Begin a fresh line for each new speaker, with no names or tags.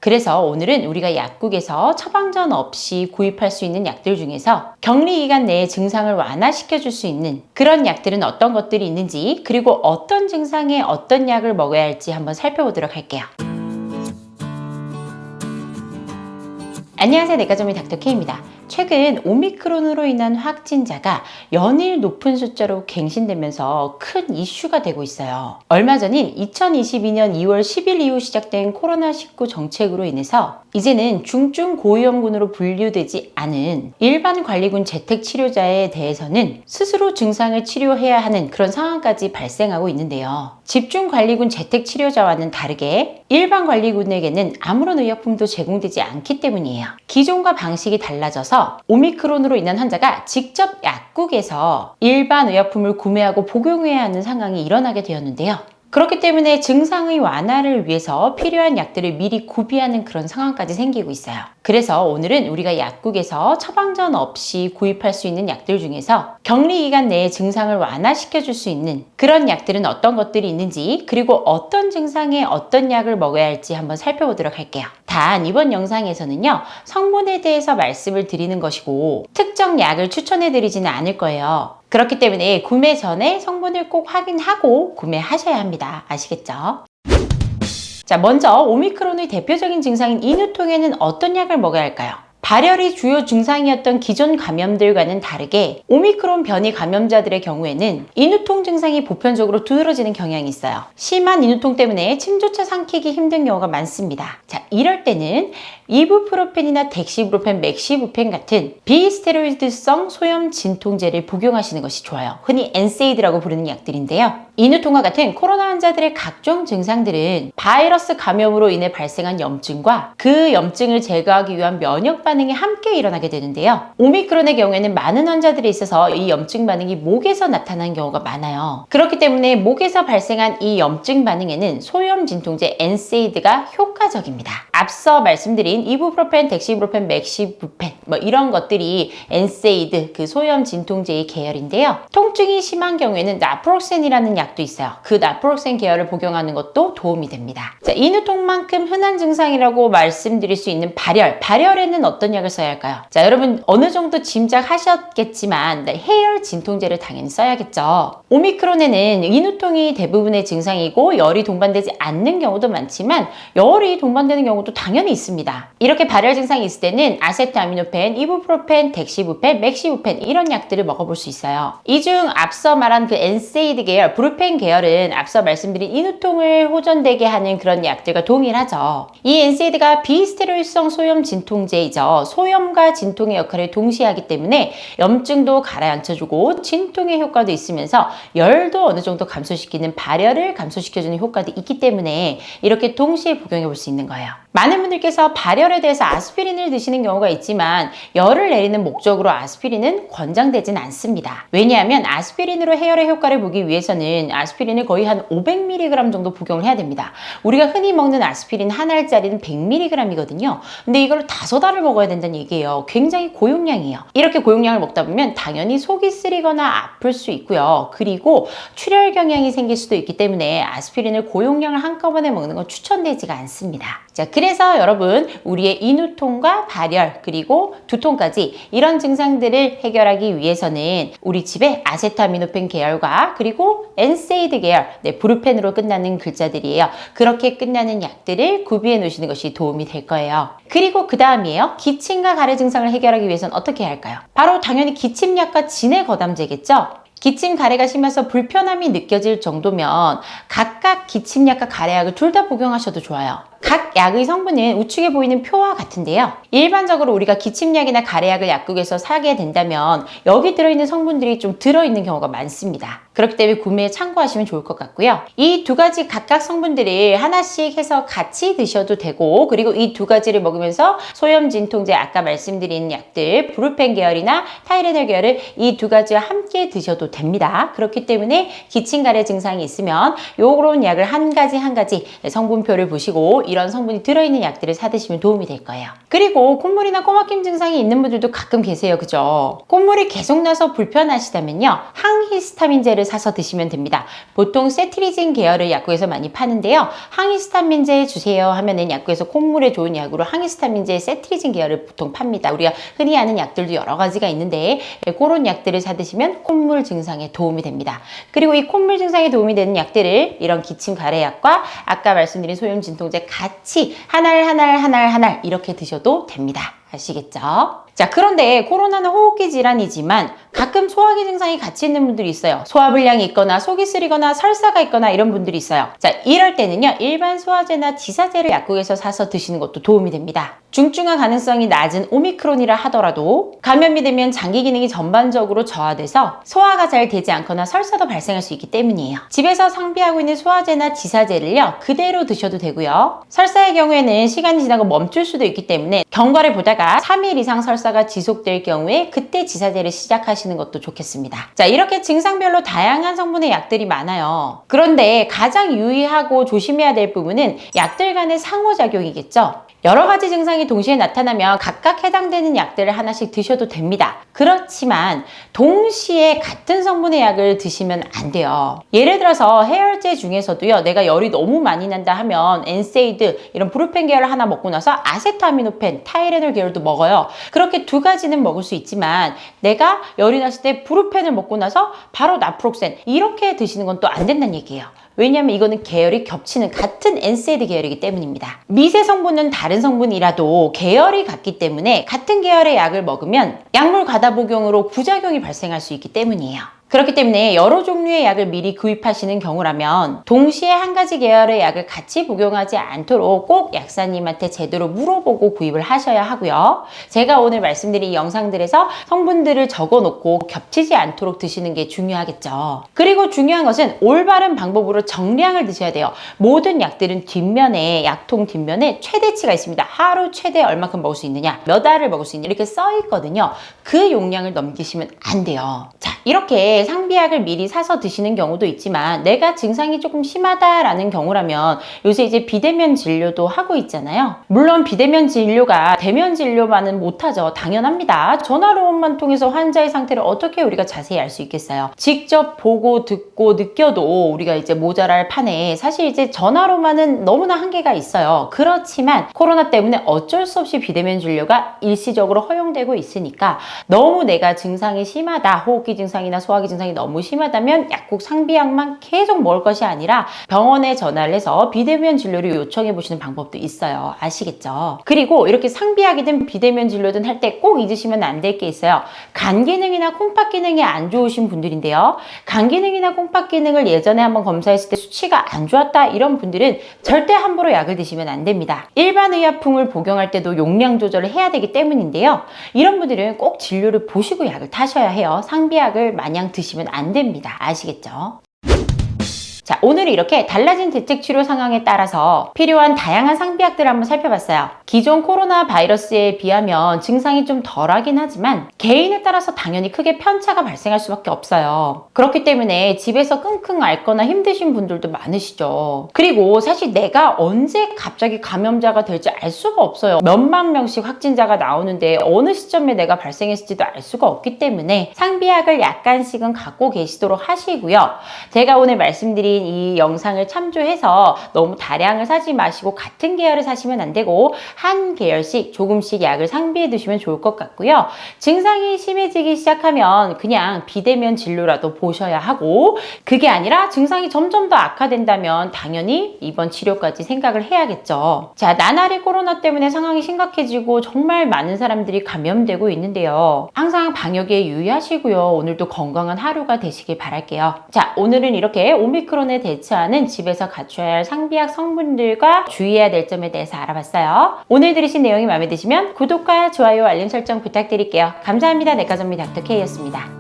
그래서 오늘은 우리가 약국에서 처방전 없이 구입할 수 있는 약들 중에서 격리기간 내에 증상을 완화시켜 줄 수 있는 그런 약들은 어떤 것들이 있는지, 그리고 어떤 증상에 어떤 약을 먹어야 할지 한번 살펴보도록 할게요. 안녕하세요, 내과전문의 닥터K입니다. 최근 오미크론으로 인한 확진자가 연일 높은 숫자로 갱신되면서 큰 이슈가 되고 있어요. 얼마 전인 2022년 2월 10일 이후 시작된 코로나19 정책으로 인해서 이제는 중증 고위험군으로 분류되지 않은 일반 관리군 재택 치료자에 대해서는 스스로 증상을 치료해야 하는 그런 상황까지 발생하고 있는데요. 집중 관리군 재택 치료자와는 다르게 일반 관리군에게는 아무런 의약품도 제공되지 않기 때문이에요. 기존과 방식이 달라져서 오미크론으로 인한 환자가 직접 약국에서 일반 의약품을 구매하고 복용해야 하는 상황이 일어나게 되었는데요. 그렇기 때문에 증상의 완화를 위해서 필요한 약들을 미리 구비하는 그런 상황까지 생기고 있어요. 그래서 오늘은 우리가 약국에서 처방전 없이 구입할 수 있는 약들 중에서 격리기간 내에 증상을 완화시켜 줄 수 있는 그런 약들은 어떤 것들이 있는지, 그리고 어떤 증상에 어떤 약을 먹어야 할지 한번 살펴보도록 할게요. 단 이번 영상에서는요, 성분에 대해서 말씀을 드리는 것이고 특정 약을 추천해 드리지는 않을 거예요. 그렇기 때문에 구매 전에 성분을 꼭 확인하고 구매하셔야 합니다. 아시겠죠? 자, 먼저 오미크론의 대표적인 증상인 인후통에는 어떤 약을 먹어야 할까요? 발열이 주요 증상이었던 기존 감염들과는 다르게 오미크론 변이 감염자들의 경우에는 인후통 증상이 보편적으로 두드러지는 경향이 있어요. 심한 인후통 때문에 침조차 삼키기 힘든 경우가 많습니다. 자, 이럴 때는 이부프로펜이나 덱시브로펜, 맥시부펜 같은 비스테로이드성 소염 진통제를 복용하시는 것이 좋아요. 흔히 엔세이드라고 부르는 약들인데요. 인후통과 같은 코로나 환자들의 각종 증상들은 바이러스 감염으로 인해 발생한 염증과 그 염증을 제거하기 위한 면역 반응이 함께 일어나게 되는데요. 오미크론의 경우에는 많은 환자들이 있어서 이 염증 반응이 목에서 나타나는 경우가 많아요. 그렇기 때문에 목에서 발생한 이 염증 반응에는 소염 진통제 엔세이드가 효과적입니다. 앞서 말씀드린 이부프로펜, 덱시브로펜, 맥시부펜 이런 것들이 엔세이드, 그 소염 진통제의 계열인데요. 통증이 심한 경우에는 나프록센이라는 약도 있어요. 그 나프록센 계열을 복용하는 것도 도움이 됩니다. 자, 인후통만큼 흔한 증상이라고 말씀드릴 수 있는 발열에는 어떤 약을 써야 할까요? 자, 여러분 어느 정도 짐작하셨겠지만 해열 진통제를 당연히 써야겠죠. 오미크론에는 인후통이 대부분의 증상이고 열이 동반되지 않는 경우도 많지만 열이 동반되는 경우도 당연히 있습니다. 이렇게 발열 증상이 있을 때는 아세트아미노펜, 이부프로펜, 덱시부펜, 맥시부펜 이런 약들을 먹어볼 수 있어요. 이 중 앞서 말한 그 엔세이드 계열, 브루펜 계열은 앞서 말씀드린 인후통을 호전되게 하는 그런 약들과 동일하죠. 이 엔세이드가 비스테로이드성 소염 진통제이죠. 소염과 진통의 역할을 동시에 하기 때문에 염증도 가라앉혀주고 진통의 효과도 있으면서 열도 어느 정도 감소시키는, 발열을 감소시켜주는 효과도 있기 때문에 이렇게 동시에 복용해 볼 수 있는 거예요. 많은 분들께서 발열에 대해서 아스피린을 드시는 경우가 있지만 열을 내리는 목적으로 아스피린은 권장되진 않습니다. 왜냐하면 아스피린으로 해열의 효과를 보기 위해서는 아스피린을 거의 한 500mg 정도 복용을 해야 됩니다. 우리가 흔히 먹는 아스피린 한 알짜리는 100mg이거든요. 근데 이걸 5알을 먹어야 된다는 얘기예요. 굉장히 고용량이에요. 이렇게 고용량을 먹다 보면 당연히 속이 쓰리거나 아플 수 있고요. 그리고 출혈 경향이 생길 수도 있기 때문에 아스피린을 고용량을 한꺼번에 먹는 건 추천되지가 않습니다. 자, 그래서 여러분 우리의 인후통과 발열 그리고 두통까지 이런 증상들을 해결하기 위해서는 우리 집에 아세트아미노펜 계열과 그리고 엔세이드 계열, 브루펜으로 끝나는 글자들이에요. 그렇게 끝나는 약들을 구비해 놓으시는 것이 도움이 될 거예요. 그리고 그 다음이에요. 기침과 가래 증상을 해결하기 위해서는 어떻게 해야 할까요? 바로 당연히 기침약과 진해거담제겠죠? 기침, 가래가 심해서 불편함이 느껴질 정도면 각각 기침약과 가래약을 둘 다 복용하셔도 좋아요. 각 약의 성분은 우측에 보이는 표와 같은데요. 일반적으로 우리가 기침약이나 가래약을 약국에서 사게 된다면 여기 들어있는 성분들이 좀 들어있는 경우가 많습니다. 그렇기 때문에 구매에 참고하시면 좋을 것 같고요. 이 두 가지 각각 성분들을 하나씩 해서 같이 드셔도 되고, 그리고 이 두 가지를 먹으면서 소염 진통제 아까 말씀드린 약들 브루펜 계열이나 타이레놀 계열을 이 두 가지와 함께 드셔도 됩니다. 그렇기 때문에 기침, 가래 증상이 있으면 요런 약을 한 가지 성분표를 보시고 이런 성분이 들어있는 약들을 사 드시면 도움이 될 거예요. 그리고 콧물이나 코막힘 증상이 있는 분들도 가끔 계세요. 그죠? 콧물이 계속 나서 불편하시다면요, 항히스타민제를 사서 드시면 됩니다. 보통 세트리진 계열의 약국에서 많이 파는데요. 항히스타민제 주세요 하면은 약국에서 콧물에 좋은 약으로 항히스타민제 세트리진 계열을 보통 팝니다. 우리가 흔히 아는 약들도 여러 가지가 있는데 그런 약들을 사 드시면 콧물 증상에 도움이 됩니다. 그리고 이 콧물 증상에 도움이 되는 약들을 이런 기침 가래약과 아까 말씀드린 소염 진통제 같이 한 알 이렇게 드셔도 됩니다. 아시겠죠? 자, 그런데 코로나는 호흡기 질환이지만 가끔 소화기 증상이 같이 있는 분들이 있어요. 소화불량이 있거나 속이 쓰리거나 설사가 있거나 이런 분들이 있어요. 자, 이럴 때는요, 일반 소화제나 지사제를 약국에서 사서 드시는 것도 도움이 됩니다. 중증화 가능성이 낮은 오미크론이라 하더라도 감염이 되면 장기 기능이 전반적으로 저하돼서 소화가 잘 되지 않거나 설사도 발생할 수 있기 때문이에요. 집에서 상비하고 있는 소화제나 지사제를요, 그대로 드셔도 되고요. 설사의 경우에는 시간이 지나고 멈출 수도 있기 때문에 경과를 보다가 3일 이상 설사가 지속될 경우에 그때 지사제를 시작하시는 것도 좋겠습니다. 자, 이렇게 증상별로 다양한 성분의 약들이 많아요. 그런데 가장 유의하고 조심해야 될 부분은 약들 간의 상호작용이겠죠. 여러 가지 증상이 동시에 나타나면 각각 해당되는 약들을 하나씩 드셔도 됩니다. 그렇지만 동시에 같은 성분의 약을 드시면 안 돼요. 예를 들어서 해열제 중에서도요, 내가 열이 너무 많이 난다 하면 엔세이드 이런 브루펜 계열을 하나 먹고 나서 아세타미노펜, 타이레놀 계열도 먹어요. 그렇게 두 가지는 먹을 수 있지만 내가 열이 났을 때 브루펜을 먹고 나서 바로 나프록센 이렇게 드시는 건 또 안 된다는 얘기예요. 왜냐하면 이거는 계열이 겹치는 같은 엔세이드 계열이기 때문입니다. 미세 성분은 다른 성분이라도 계열이 같기 때문에 같은 계열의 약을 먹으면 약물 과다 복용으로 부작용이 발생할 수 있기 때문이에요. 그렇기 때문에 여러 종류의 약을 미리 구입하시는 경우라면 동시에 한 가지 계열의 약을 같이 복용하지 않도록 꼭 약사님한테 제대로 물어보고 구입을 하셔야 하고요. 제가 오늘 말씀드린 영상들에서 성분들을 적어놓고 겹치지 않도록 드시는 게 중요하겠죠. 그리고 중요한 것은 올바른 방법으로 정량을 드셔야 돼요. 모든 약들은 뒷면에, 약통 뒷면에 최대치가 있습니다. 하루 최대 얼마큼 먹을 수 있느냐, 몇 알을 먹을 수 있느냐 이렇게 써 있거든요. 그 용량을 넘기시면 안 돼요. 자, 이렇게 상비약을 미리 사서 드시는 경우도 있지만 내가 증상이 조금 심하다라는 경우라면 요새 이제 비대면 진료도 하고 있잖아요. 물론 비대면 진료가 대면 진료만은 못하죠. 당연합니다. 전화로만 통해서 환자의 상태를 어떻게 우리가 자세히 알 수 있겠어요. 직접 보고 듣고 느껴도 우리가 이제 모자랄 판에 사실 이제 전화로만은 너무나 한계가 있어요. 그렇지만 코로나 때문에 어쩔 수 없이 비대면 진료가 일시적으로 허용되고 있으니까 너무 내가 증상이 심하다, 호흡기 증상이나 소화기 증상이 너무 심하다면 약국 상비약만 계속 먹을 것이 아니라 병원에 전화를 해서 비대면 진료를 요청해 보시는 방법도 있어요. 아시겠죠? 그리고 이렇게 상비약이든 비대면 진료든 할 때 꼭 잊으시면 안 될 게 있어요. 간 기능이나 콩팥 기능이 안 좋으신 분들인데요. 간 기능이나 콩팥 기능을 예전에 한번 검사했을 때 수치가 안 좋았다 이런 분들은 절대 함부로 약을 드시면 안 됩니다. 일반 의약품을 복용할 때도 용량 조절을 해야 되기 때문인데요. 이런 분들은 꼭 진료를 보시고 약을 타셔야 해요. 상비약을 마냥 드시면 안 됩니다. 아시겠죠? 자, 오늘은 이렇게 달라진 대책 치료 상황에 따라서 필요한 다양한 상비약들을 한번 살펴봤어요. 기존 코로나 바이러스에 비하면 증상이 좀 덜하긴 하지만 개인에 따라서 당연히 크게 편차가 발생할 수밖에 없어요. 그렇기 때문에 집에서 끙끙 앓거나 힘드신 분들도 많으시죠. 그리고 사실 내가 언제 갑자기 감염자가 될지 알 수가 없어요. 몇만 명씩 확진자가 나오는데 어느 시점에 내가 발생했을지도 알 수가 없기 때문에 상비약을 약간씩은 갖고 계시도록 하시고요. 제가 오늘 말씀드린 이 영상을 참조해서 너무 다량을 사지 마시고 같은 계열을 사시면 안 되고 한 계열씩 조금씩 약을 상비해 두시면 좋을 것 같고요. 증상이 심해지기 시작하면 그냥 비대면 진료라도 보셔야 하고 그게 아니라 증상이 점점 더 악화된다면 당연히 입원 치료까지 생각을 해야겠죠. 자, 나날이 코로나 때문에 상황이 심각해지고 정말 많은 사람들이 감염되고 있는데요. 항상 방역에 유의하시고요. 오늘도 건강한 하루가 되시길 바랄게요. 자, 오늘은 이렇게 오미크론에 대처하는 집에서 갖춰야 할 상비약 성분들과 주의해야 될 점에 대해서 알아봤어요. 오늘 들으신 내용이 마음에 드시면 구독과 좋아요, 알림 설정 부탁드릴게요. 감사합니다. 내과전문의 닥터 K였습니다.